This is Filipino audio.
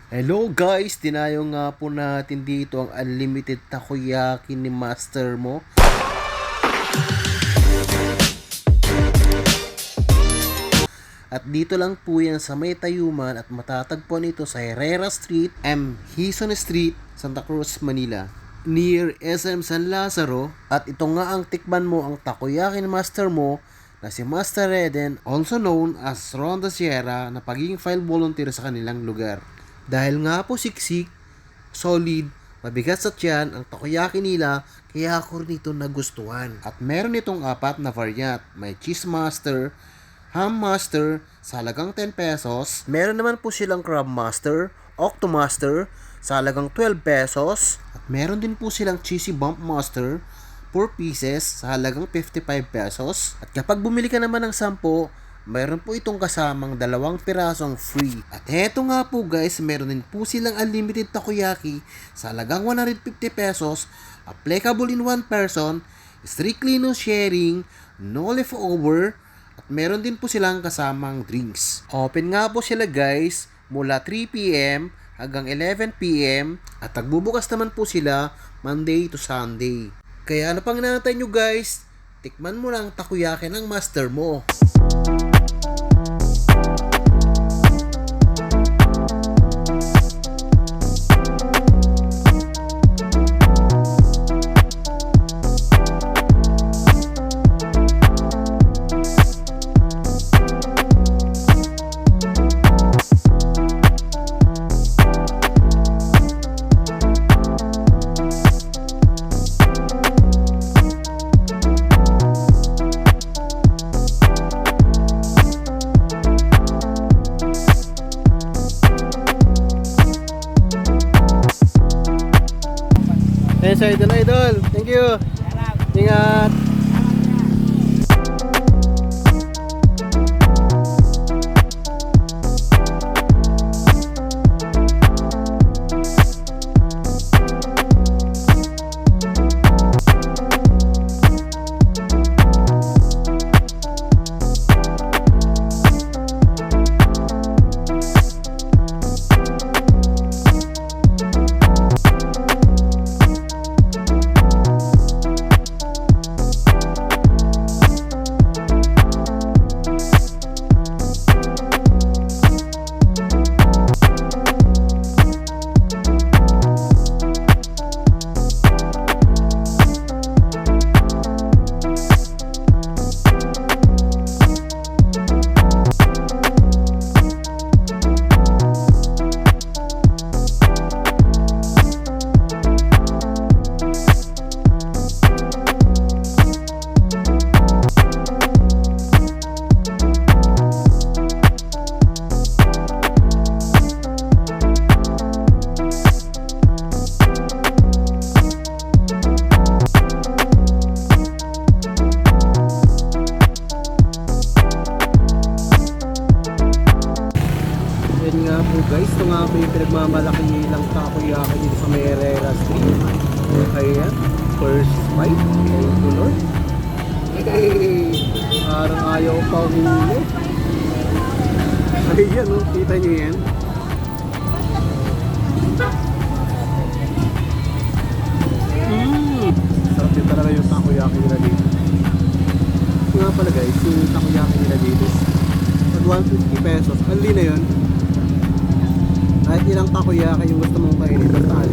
Hello guys, dinayo nga po natin dito ang unlimited takoyaki ni Master Mo. At dito lang po yan sa May Tayuman at matatagpuan ito sa Herrera Street, Hison Street, Santa Cruz, Manila. Near SM San Lazaro. At ito nga ang tikman mo ang takoyaki ni Master Mo na si Master Reden, also known as Ronda Sierra, na pagiging file volunteer sa kanilang lugar. Dahil nga po siksik, solid, mabigat sa tiyan ang takoyaki nila, kaya ako rin ito nagustuhan. At meron itong 4 na variant. May Cheese Master, Ham Master sa halagang 10 pesos. Meron naman po silang Crab Master, Octo Master sa halagang 12 pesos. At meron din po silang Cheesy Bump Master, 4 pieces sa halagang 55 pesos. At kapag bumili ka naman ng 10, mayroon po itong kasamang 2 pirasong free. At heto nga po guys, meron din po silang unlimited takoyaki sa halagang 150 pesos, applicable in 1 person, strictly no sharing, no leftover, at meron din po silang kasamang drinks. Open nga po sila guys mula 3 PM hanggang 11 PM at nagbubukas naman po sila Monday to Sunday. Kaya ano pang hinahantay nyo guys? Tikman mo lang takoyaki ng Master Mo. Yes, idol. Thank you. Ingat. Yan nga po guys, ito nga po yung pinagmamalaki nilang takoyaki dito sa may Herrera Street. Ayan, first bite, thank you Lord. Hey, parang ayaw pa huli. Ayan o, kita nyo yan. Sarap din talaga yung takoyaki nila dito. Ito nga pala guys, yung takoyaki nila dito pag 150 pesos, ali na yun. Kahit ilang takoyaki yung gusto mong kainin, basta